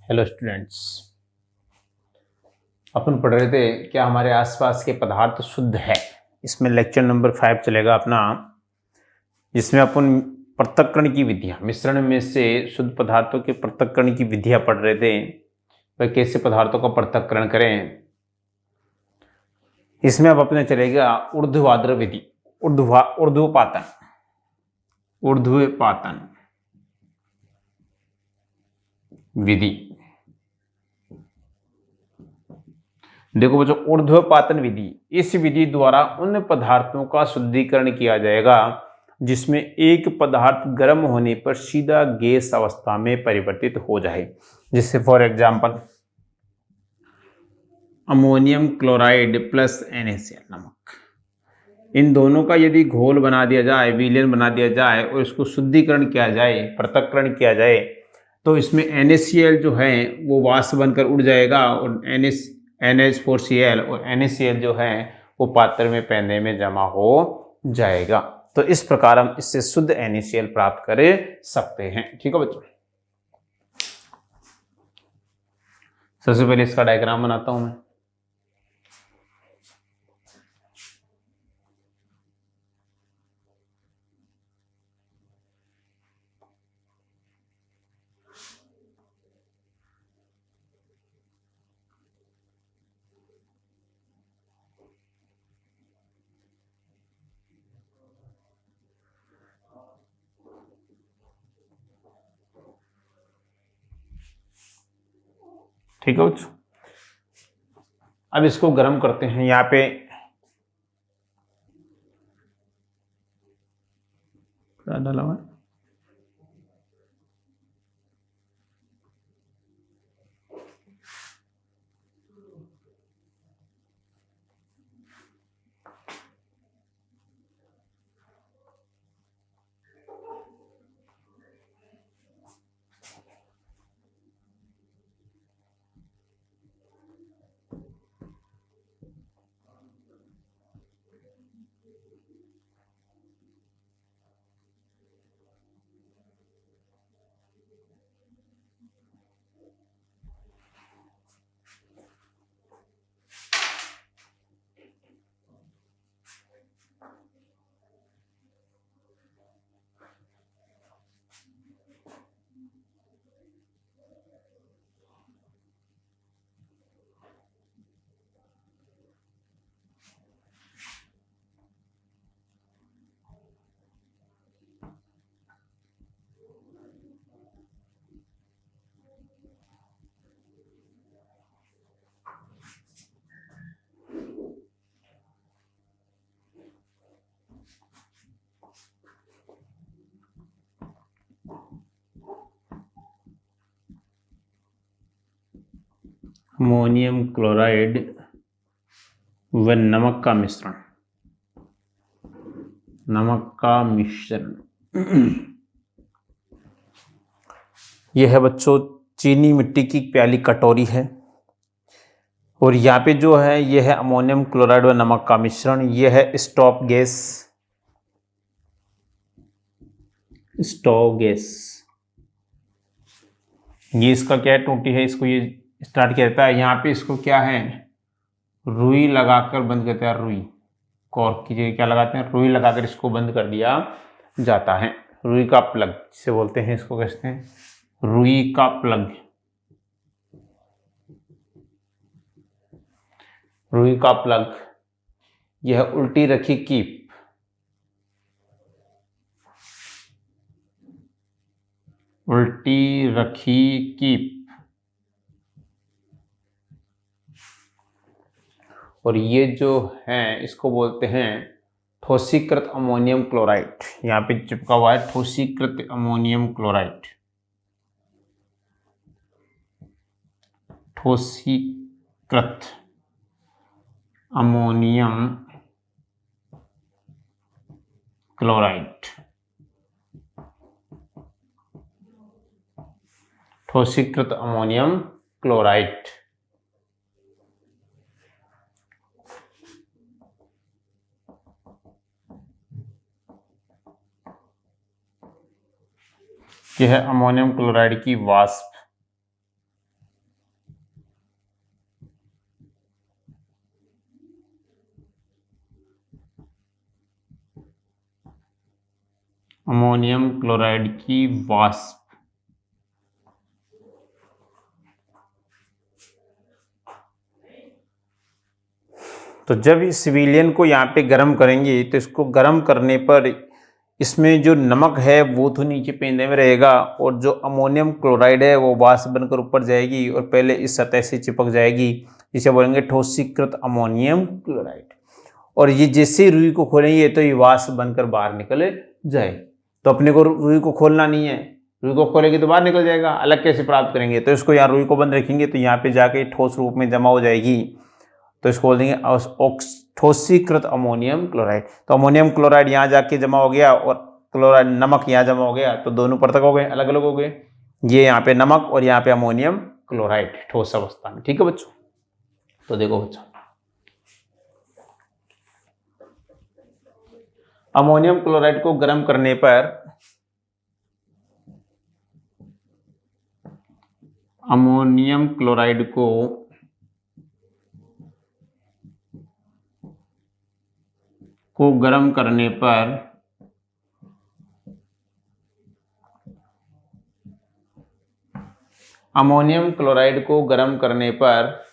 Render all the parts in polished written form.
Hello students, अपन पढ़ रहे थे क्या हमारे आसपास के पदार्थ शुद्ध है। इसमें लेक्चर नंबर 5 चलेगा अपना, जिसमें अपन पृथक्करण की विधियां, मिश्रण में से शुद्ध पदार्थों के पृथक्करण की विधियां पढ़ रहे थे। वह कैसे पदार्थों का पृथक्करण करें। इसमें अब अपने चलेगा ऊर्ध्वाधर विधि, ऊर्ध्वपातन विधि। देखो बच्चों, ऊर्ध्वपातन विधि, इस विधि द्वारा उन पदार्थों का शुद्धिकरण किया जाएगा जिसमें एक पदार्थ गर्म होने पर सीधा गैस अवस्था में परिवर्तित हो जाए। जिससे for example ammonium chloride plus NaCl नमक, इन दोनों का यदि घोल बना दिया जाए, विलयन बना दिया जाए और इसको शुद्धिकरण किया जाए, पृथक्करण किया जाए, तो इसमें NaCl जो है वो वाष्प बनकर उड़ जाएगा और NH4Cl और NaCl जो है वो पात्र में पहनने में जमा हो जाएगा। तो इस प्रकार हम इससे शुद्ध NaCl प्राप्त कर सकते हैं। ठीक है बच्चों, सबसे पहले इसका डायग्राम बनाता हूं मैं। ठीक है बच्चों, अब इसको गर्म करते हैं। यहाँ पे क्या डाला हुआ है? अमोनियम क्लोराइड व नमक का मिश्रण, यह है बच्चों चीनी मिट्टी की प्याली कटोरी है और यहाँ पे जो है यह है अमोनियम क्लोराइड व नमक का मिश्रण। यह है स्टोव गैस। ये इसका क्या है, टूटी है, इसको ये स्टार्ट किया जाता है। यहाँ पे इसको क्या है, रुई लगाकर बंद करते हैं। रुई कॉर्क की जगह क्या लगाते हैं, रुई लगाकर इसको बंद कर दिया जाता है। रुई का प्लग जिसे बोलते हैं, इसको कहते हैं रुई का प्लग। रुई का प्लग, यह उल्टी रखी कीप, और ये जो है इसको बोलते हैं ठोसीकृत अमोनियम क्लोराइड। यहाँ पे चिपका हुआ है ठोसीकृत अमोनियम क्लोराइड। ठोसीकृत अमोनियम क्लोराइड, ठोसीकृत अमोनियम क्लोराइड। यह है अमोनियम क्लोराइड की वाष्प। अमोनियम क्लोराइड की वाष्प। तो जब इस विलयन को यहाँ पे गर्म करेंगे तो इसको गर्म करने पर इसमें जो नमक है वो तो नीचे पेंदे में रहेगा और जो अमोनियम क्लोराइड है वो वाष्प बनकर ऊपर जाएगी और पहले इस सतह से चिपक जाएगी, जिसे बोलेंगे ठोसीकृत अमोनियम क्लोराइड। और ये जैसे रुई को खोलेंगे तो ये वाष्प बनकर बाहर निकल जाए। तो अपने को रुई को खोलना नहीं है, रुई को खोलेंगे तो बाहर निकल जाएगा, अलग कैसे प्राप्त करेंगे? तो इसको यहाँ रुई को बंद रखेंगे तो यहाँ पे जाके ठोस रूप में जमा हो जाएगी, तो इसको बोल देंगे ठोसीकृत अमोनियम क्लोराइड। तो अमोनियम क्लोराइड यहाँ जाके जमा हो गया और क्लोराइड नमक यहाँ जमा हो गया, तो दोनों पृथक हो गए, अलग अलग हो गए। ये यहाँ पे नमक और यहाँ पे अमोनियम क्लोराइड ठोस अवस्था में। ठीक है बच्चों, तो देखो बच्चों, अमोनियम क्लोराइड को गर्म करने पर अमोनियम क्लोराइड को गर्म करने पर अमोनियम क्लोराइड को गर्म करने पर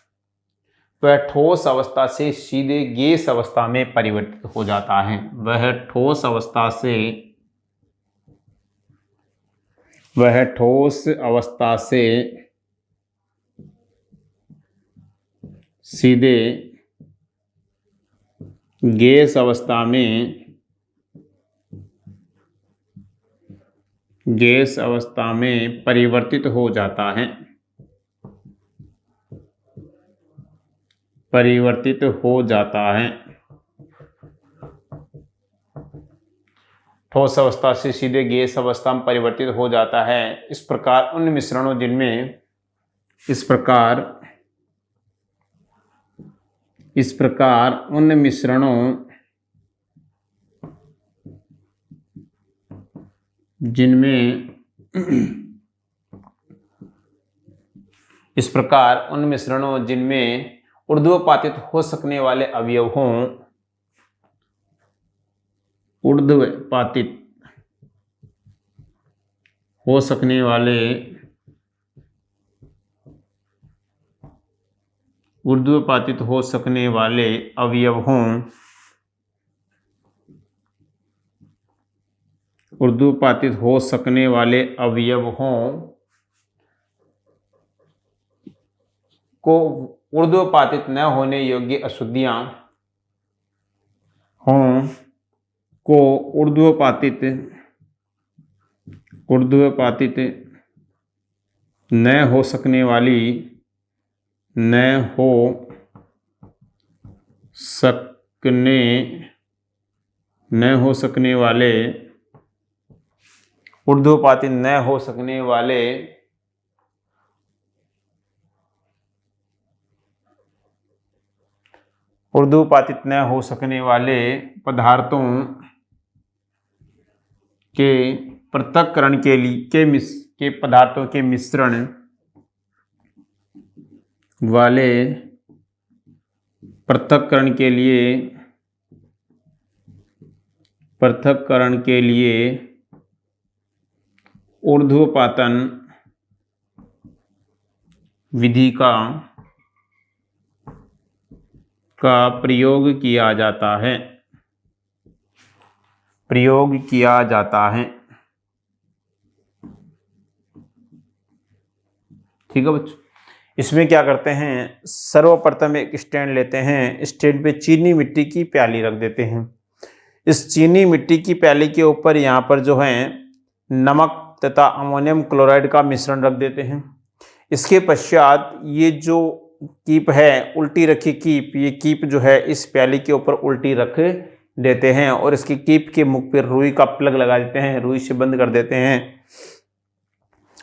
वह ठोस अवस्था से सीधे गैस अवस्था में परिवर्तित हो जाता है। वह ठोस अवस्था से सीधे गैस अवस्था में परिवर्तित हो जाता है। ठोस अवस्था से सीधे गैस अवस्था में परिवर्तित हो जाता है। इस प्रकार उन मिश्रणों जिनमें ऊर्ध्वपातित हो सकने वाले अवयव हों, ऊर्ध्वपातित हो सकने वाले अवयव हों, को ऊर्ध्वपातित न होने योग्य अशुद्धियां हों, को ऊर्ध्वपातित न हो सकने वाले पदार्थों के पृथक्करण के मिश्रण वाले पृथक्करण के लिए ऊर्ध्वपातन विधि का प्रयोग किया जाता है। ठीक है बच्चों, इसमें क्या करते हैं, सर्वप्रथम एक स्टैंड लेते हैं, स्टैंड पे चीनी मिट्टी की प्याली रख देते हैं। इस चीनी मिट्टी की प्याली के ऊपर यहाँ पर जो है नमक तथा अमोनियम क्लोराइड का मिश्रण रख देते हैं। इसके पश्चात ये जो कीप है, उल्टी रखी कीप, ये कीप जो है इस प्याली के ऊपर उल्टी रख देते हैं और इसकी कीप के मुख पर रुई का प्लग लगा देते हैं, रुई से बंद कर देते हैं।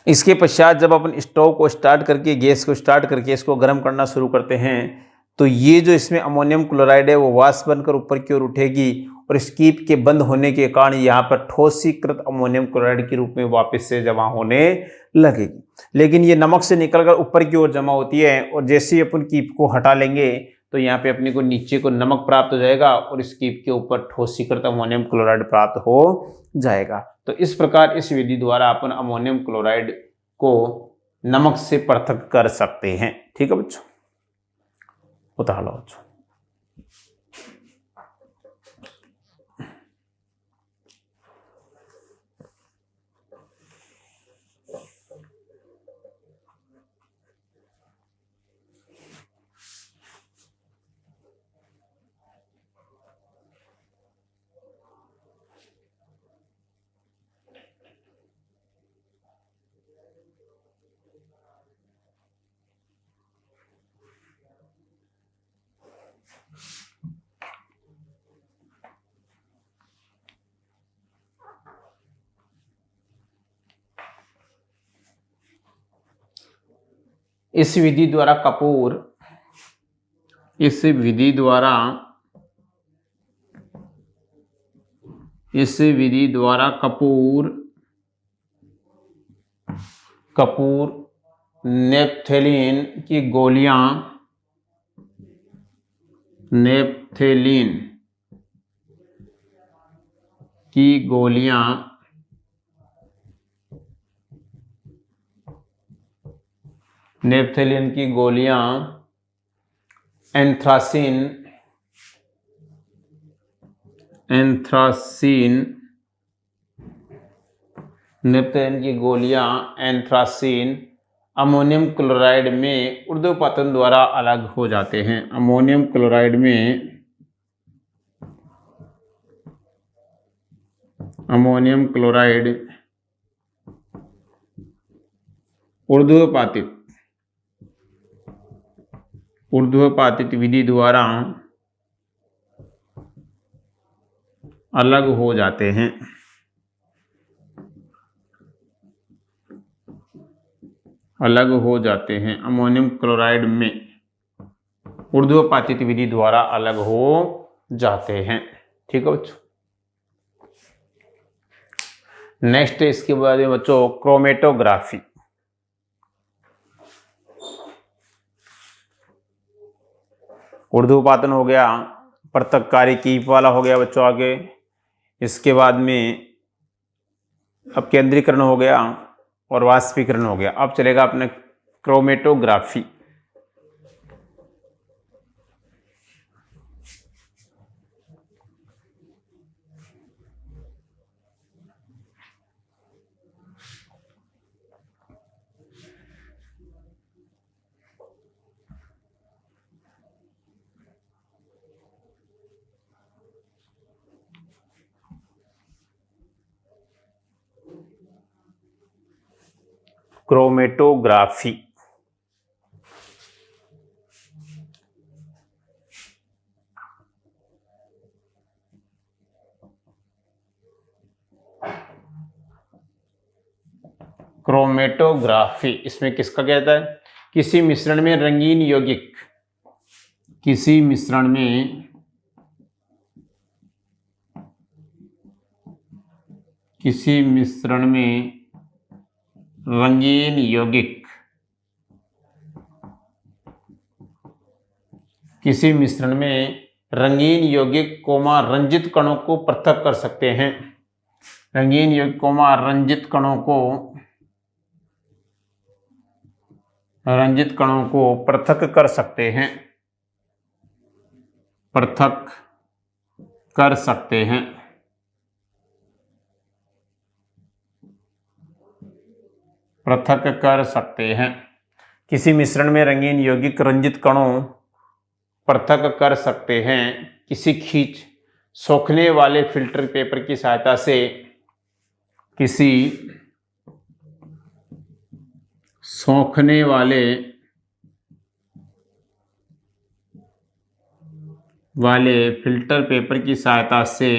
इसके पश्चात जब अपन स्टोव को स्टार्ट करके, गैस को स्टार्ट करके इसको गर्म करना शुरू करते हैं तो ये जो इसमें अमोनियम क्लोराइड है वो वाष्प बनकर ऊपर की ओर उठेगी और इस कीप के बंद होने के कारण यहाँ पर ठोसीकृत अमोनियम क्लोराइड के रूप में वापस से जमा होने लगेगी। लेकिन ये नमक से निकलकर ऊपर की ओर जमा होती है और जैसे ही अपन कीप को हटा लेंगे तो यहाँ पे अपने को नीचे को नमक प्राप्त हो जाएगा और इस कीप के ऊपर ठोसीकृत अमोनियम क्लोराइड प्राप्त हो जाएगा। तो इस प्रकार इस विधि द्वारा अपन अमोनियम क्लोराइड को नमक से पृथक कर सकते हैं। ठीक है बच्चों, उतार लो बच्चों। इस विधि द्वारा कपूर नेपथेलीन की गोलियां नेपथेलीन की गोलियां एंथ्रासीन नेपथेलीन की गोलियां एंथ्रासीन अमोनियम क्लोराइड में ऊर्ध्वपातन द्वारा अलग हो जाते हैं। अमोनियम क्लोराइड ऊर्ध्वपातित विधि द्वारा अलग हो जाते हैं। अमोनियम क्लोराइड में ऊर्ध्वपातित विधि द्वारा अलग हो जाते हैं। ठीक है बच्चों। नेक्स्ट इसके बाद में बच्चों क्रोमेटोग्राफी। ऊर्ध्वपातन हो गया, पृथक्कारी कीप वाला हो गया बच्चों आगे। इसके बाद में अब केंद्रीकरण हो गया और वाष्पीकरण हो गया। अब चलेगा अपने क्रोमेटोग्राफी। क्रोमेटोग्राफी इसमें किसका कहता है? किसी मिश्रण में रंगीन यौगिक कोमा रंजित कणों को पृथक कर सकते हैं। रंगीन यौगिक कोमा रंजित कणों को पृथक कर सकते हैं। किसी मिश्रण में रंगीन यौगिक रंजित कणों पृथक कर सकते हैं। किसी सोखने वाले फिल्टर पेपर की सहायता से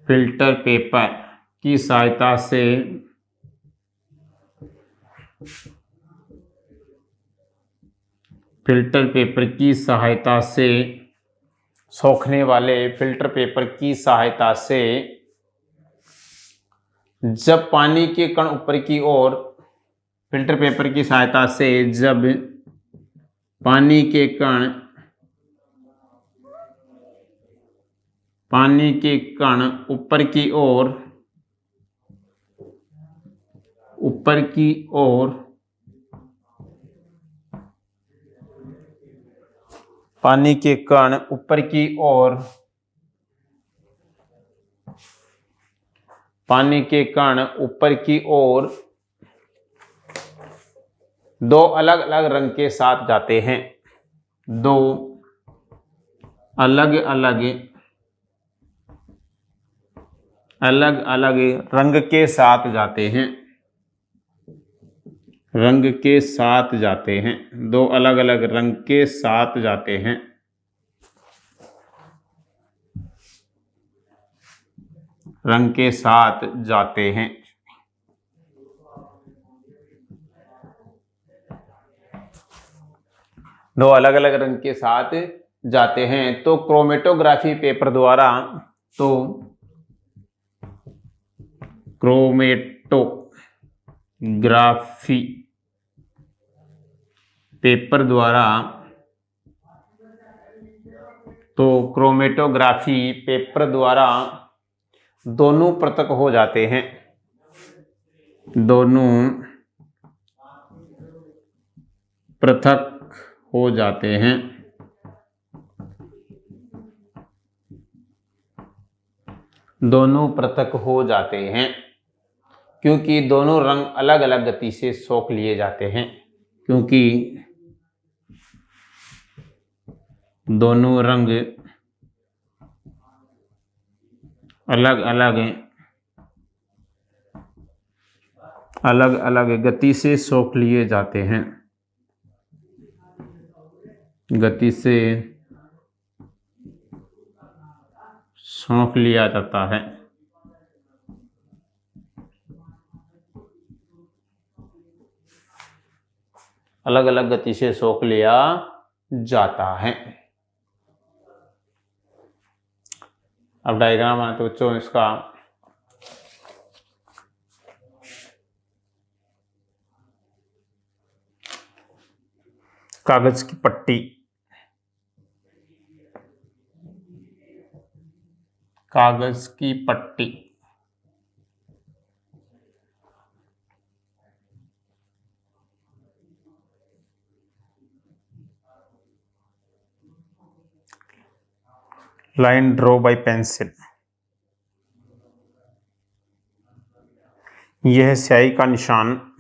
फिल्टर पेपर की सहायता से फिल्टर पेपर की सहायता से सोखने वाले फिल्टर पेपर की सहायता से जब पानी के कण ऊपर की ओर फिल्टर पेपर की सहायता से जब पानी के कण ऊपर की ओर पानी के कण ऊपर की ओर दो अलग अलग रंग के साथ जाते हैं। दो अलग अलग रंग के साथ जाते हैं। दो अलग अलग रंग के साथ जाते हैं। दो अलग अलग रंग के साथ जाते हैं। तो क्रोमेटोग्राफी पेपर द्वारा दोनों पृथक हो जाते हैं। क्योंकि दोनों रंग अलग अलग गति से सोख लिए जाते हैं। अलग अलग गति से सोख लिए जाते हैं। सोख लिया जाता है। अलग अलग गति से सोख लिया जाता है। अब डायग्राम बनाते बच्चों इसका। कागज की पट्टी लाइन ड्रॉ बाय पेंसिल। यह स्याही का निशान।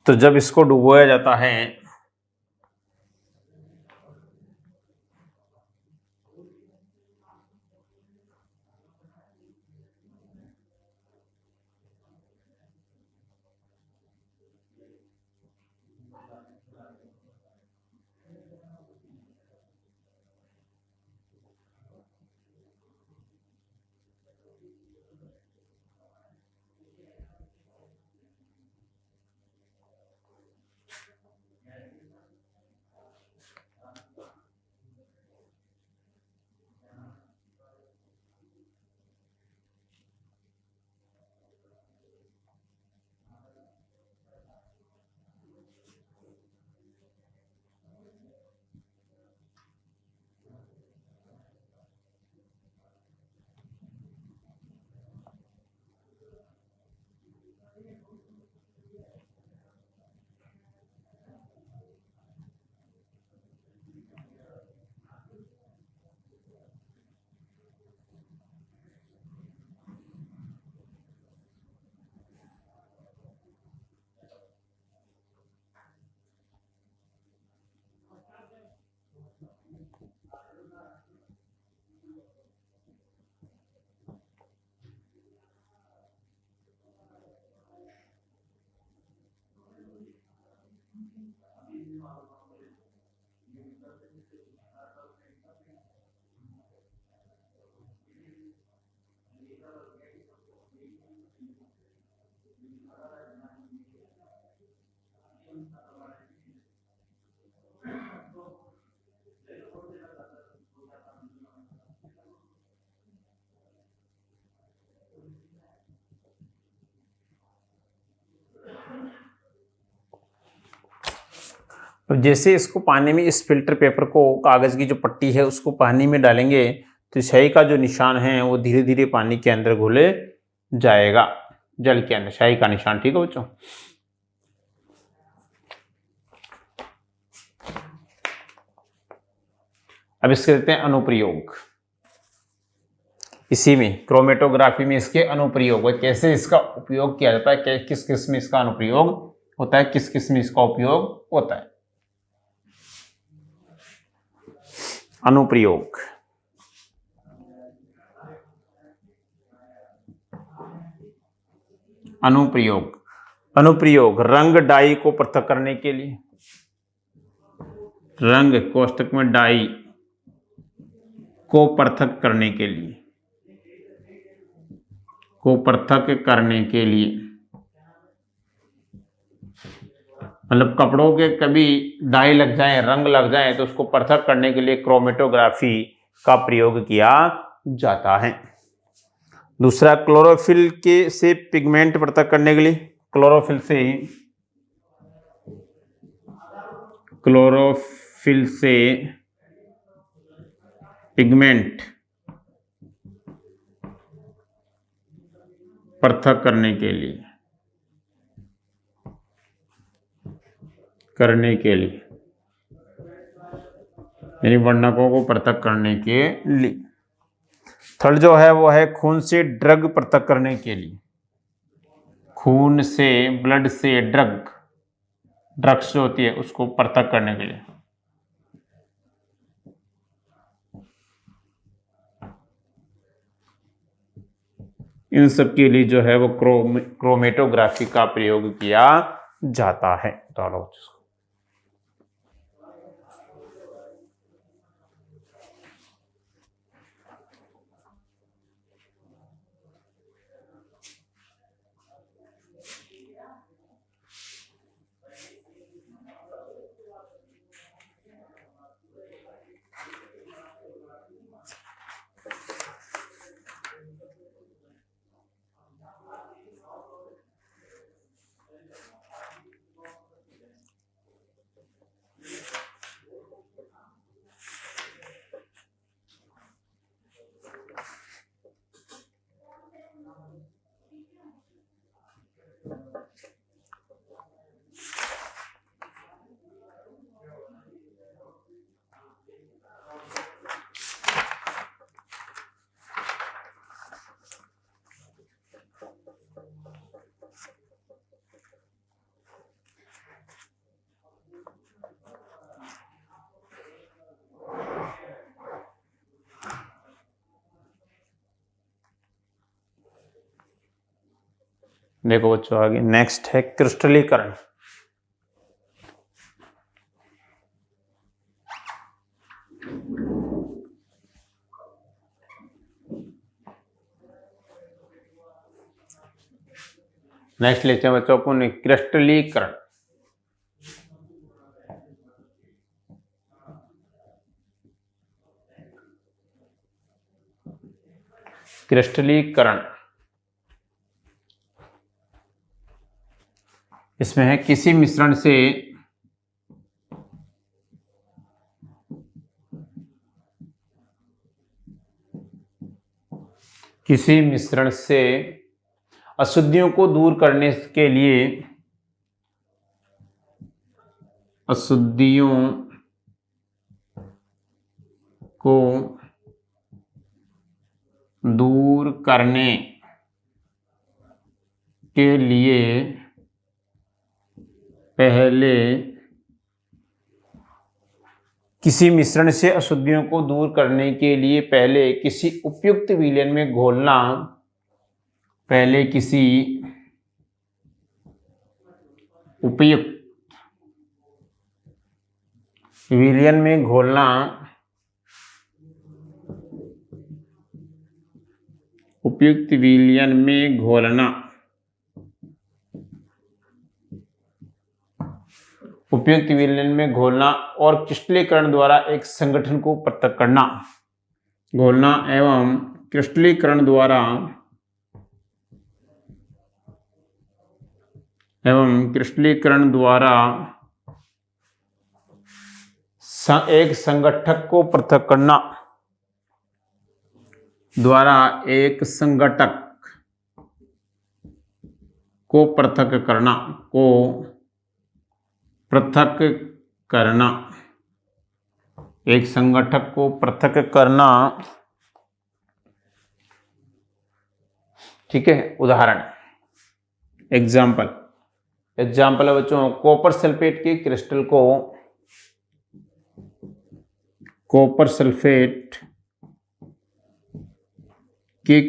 तो जब इसको डुबोया जाता है अब जैसे इसको पानी में, इस फिल्टर पेपर को, कागज की जो पट्टी है उसको पानी में डालेंगे तो स्याही का जो निशान है वो धीरे धीरे पानी के अंदर घुले जाएगा, जल के अंदर स्याही का निशान। ठीक है बच्चों। अब इसके देते हैं अनुप्रयोग। इसी में क्रोमेटोग्राफी में इसके अनुप्रयोग है, कैसे इसका उपयोग किया जाता है, किस किस में इसका अनुप्रयोग होता है, किस किस में इसका उपयोग होता है। अनुप्रयोग। अनुप्रयोग। अनुप्रयोग रंग डाई को पृथक करने के लिए, रंग कोष्ठक में डाई को पृथक करने के लिए, को पृथक करने के लिए, मतलब कपड़ों के कभी डाई लग जाए, रंग लग जाए तो उसको पृथक करने के लिए क्रोमेटोग्राफी का प्रयोग किया जाता है। दूसरा क्लोरोफिल के से पिगमेंट पृथक करने के लिए, क्लोरोफिल से पिगमेंट पृथक करने के लिए, यानी वर्णकों को पृथक करने के लिए। थर्ड जो है वो है खून से ड्रग पृथक करने के लिए, खून से, ब्लड से ड्रग्स जो होती है उसको पृथक करने के लिए। इन सब के लिए जो है वो क्रोमेटोग्राफी का प्रयोग किया जाता है। देखो बच्चों आगे नेक्स्ट है क्रिस्टलीकरण। नेक्स्ट लेते हैं बच्चों अपन क्रिस्टलीकरण। क्रिस्टलीकरण इसमें है किसी मिश्रण से अशुद्धियों को दूर करने के लिए, अशुद्धियों को दूर करने के लिए पहले किसी मिश्रण से अशुद्धियों को दूर करने के लिए पहले किसी उपयुक्त विलयन में घोलना, पहले किसी उपयुक्त विलयन में घोलना, उपयुक्त विलयन में घोलना, उपयुक्त विलयन में घोलना और क्रिस्टलीकरण द्वारा एक संगठन को पृथक करना, घोलना एवं क्रिस्टलीकरण द्वारा एक संगठक को पृथक करना द्वारा एक संगठक को पृथक करना एक संगठक को पृथक करना। ठीक है, उदाहरण एग्जाम्पल है बच्चों, कॉपर सल्फेट के क्रिस्टल को कॉपर सल्फेट के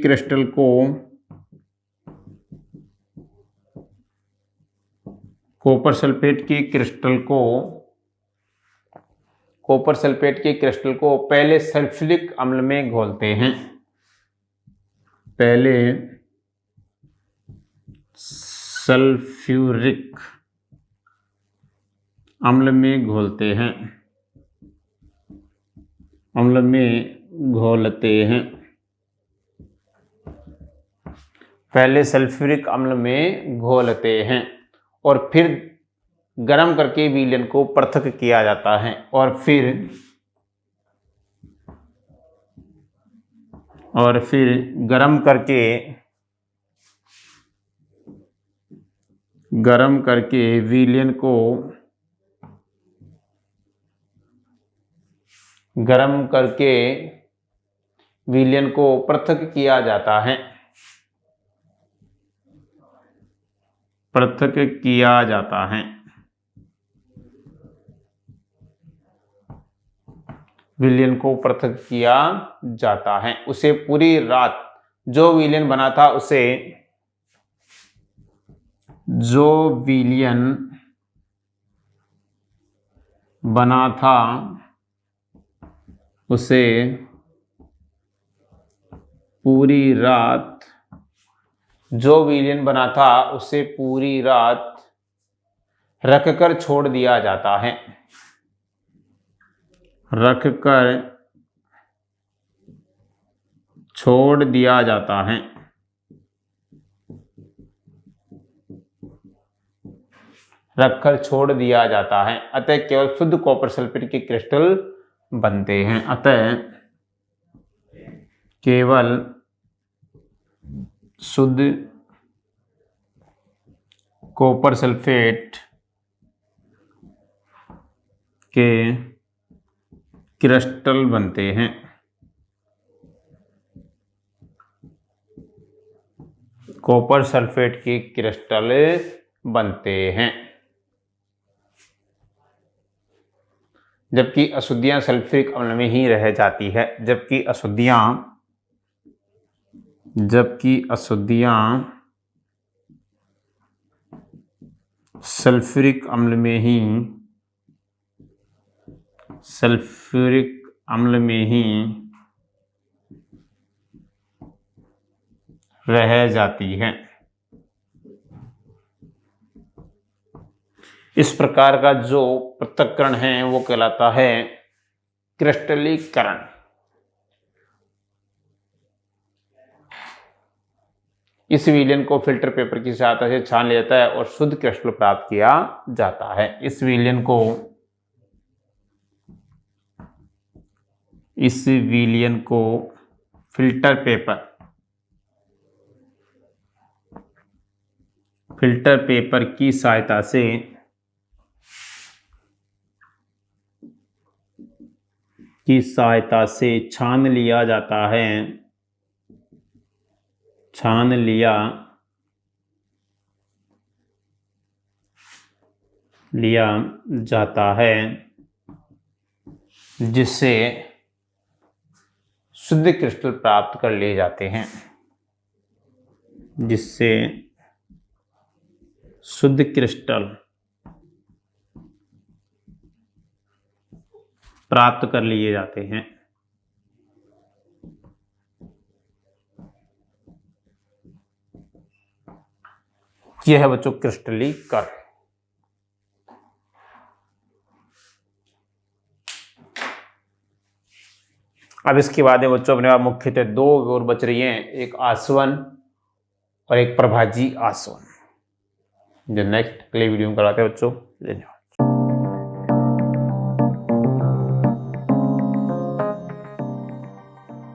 क्रिस्टल को पहले सल्फ्यूरिक अम्ल में घोलते हैं। पहले सल्फ्यूरिक अम्ल में घोलते हैं, पहले सल्फ्यूरिक अम्ल में घोलते हैं और फिर गर्म करके विलयन को पृथक किया जाता है और फिर गर्म करके विलयन को पृथक किया जाता है। विलयन को पृथक किया जाता है। उसे पूरी रात जो विलयन बना था उसे पूरी रात रखकर छोड़ दिया जाता है। अतः केवल शुद्ध कॉपर सल्फेट के क्रिस्टल बनते हैं। अतः केवल शुद्ध कॉपर सल्फेट के क्रिस्टल बनते हैं। कॉपर सल्फेट के क्रिस्टल बनते हैं, जबकि अशुद्धियां सल्फ्यूरिक अम्ल में ही रह जाती है। जबकि अशुद्धियां सल्फ्यूरिक अम्ल में ही रह जाती है। इस प्रकार का जो पृथक्करण है वो कहलाता है क्रिस्टलीकरण। इस विलयन को फिल्टर पेपर की सहायता से छान लिया जाता है और शुद्ध क्रिस्टल प्राप्त किया जाता है। इस विलयन को फिल्टर पेपर की सहायता से छान लिया जाता है। जिससे शुद्ध क्रिस्टल प्राप्त कर लिए जाते हैं। यह है बच्चों क्रिस्टलीकरण। अब इसके बाद बच्चों अपने पास मुख्यतः दो और बच रही हैं, एक आसवन और एक प्रभाजी आसवन, जो नेक्स्ट अगले वीडियो में कराते हैं बच्चों। धन्यवाद।